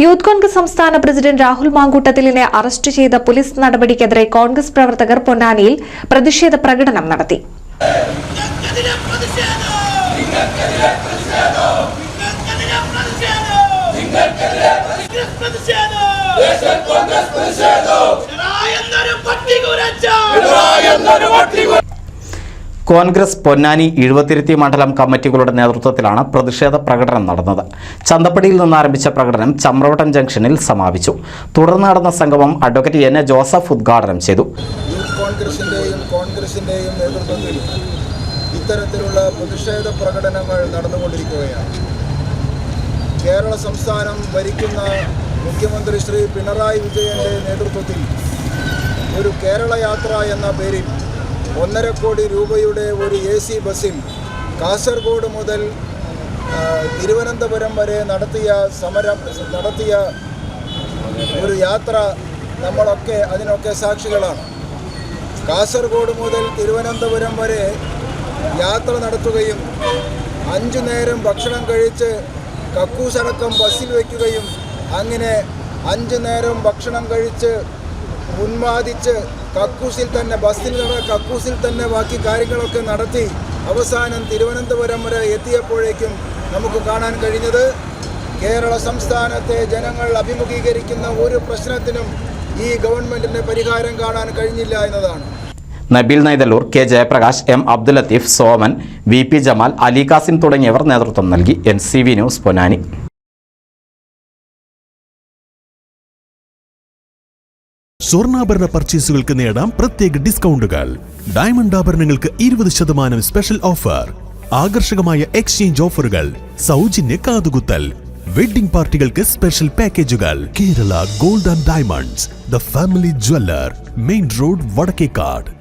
Youth Congress സംസ്ഥാന president Rahul മാങ്കൂട്ടത്തിലിനെ arrest ചെയ്ത police നടപടിക്കെതിരെ കോൺഗ്രസ് പ്രവർത്തകർ പൊന്നാനിയിൽ പ്രതിഷേധ പ്രകടനം നടത്തി. കോൺഗ്രസ് പൊന്നാനി എഴുപത്തിരുത്തി മണ്ഡലം കമ്മിറ്റികളുടെ നേതൃത്വത്തിലാണ് പ്രതിഷേധ പ്രകടനം നടന്നത്. ചന്തപ്പടിയിൽ നിന്ന് ആരംഭിച്ച പ്രകടനം ചമ്രവട്ടം ജംഗ്ഷനിൽ സമാപിച്ചു. തുടർന്ന് നടന്ന സംഗമം അഡ്വക്കേറ്റ് എൻ ജോസഫ് ഉദ്ഘാടനം ചെയ്തു. കോൺഗ്രസിന്റെയും നേതൃത്വത്തിൽ ഇത്തരത്തിലുള്ള പ്രതിഷേധ പ്രകടനങ്ങൾ നടന്നുകൊണ്ടിരിക്കുകയാണ്. കേരള സംസ്ഥാനം ഭരിക്കുന്ന മുഖ്യമന്ത്രി ശ്രീ പിണറായി വിജയന്റെ നേതൃത്വത്തിൽ ഒരു കേരള യാത്ര എന്ന പേരിൽ 1.5 കോടി രൂപയുടെ ഒരു AC ബസ്സിൽ കാസർഗോഡ് മുതൽ തിരുവനന്തപുരം വരെ നടത്തിയ ഒരു യാത്ര നമ്മളൊക്കെ അതിനൊക്കെ സാക്ഷികളാണ്. കാസർഗോഡ് മുതൽ തിരുവനന്തപുരം വരെ യാത്ര നടത്തുകയും 5 നേരം ഭക്ഷണം കഴിച്ച് കക്കൂസടക്കം ബസ്സിൽ വയ്ക്കുകയും അങ്ങനെ 5 നേരം ഭക്ഷണം കഴിച്ച് ഉന്മാദിച്ച് കക്കൂസിൽ തന്നെ ബാക്കി കാര്യങ്ങളൊക്കെ നടത്തി അവസാനം തിരുവനന്തപുരം വരെ എത്തിയപ്പോഴേക്കും നമുക്ക് കാണാൻ കഴിഞ്ഞത് കേരള സംസ്ഥാനത്തെ ജനങ്ങൾ അഭിമുഖീകരിക്കുന്ന ഒരു പ്രശ്നത്തിനും ഈ ഗവൺമെന്റിന് പരിഹാരം കാണാൻ കഴിഞ്ഞില്ല എന്നതാണ്. Nabeel Naithalur, K Jayaprakash, M Abdul Latheef, Soman, VP Jamal, Ali Kasim തുടങ്ങിയവർ നേതൃത്വം നൽകി. NCV news Ponnani. സ്വർണ്ണാഭരണ പർച്ചേസുകൾക്ക് നേടാം പ്രത്യേക ഡിസ്കൗണ്ടുകൾ. ഡയമണ്ട് ആഭരണങ്ങൾക്ക് 20% സ്പെഷ്യൽ ഓഫർ, ആകർഷകമായ എക്സ്ചേഞ്ച് ഓഫറുകൾ, സൗജന്യ കാതുകുത്തൽ, വെഡ്ഡിംഗ് പാർട്ടികൾക്ക് സ്പെഷ്യൽ പാക്കേജുകൾ. Kerala gold and diamonds, the family jeweller, main road, Vadakkekad.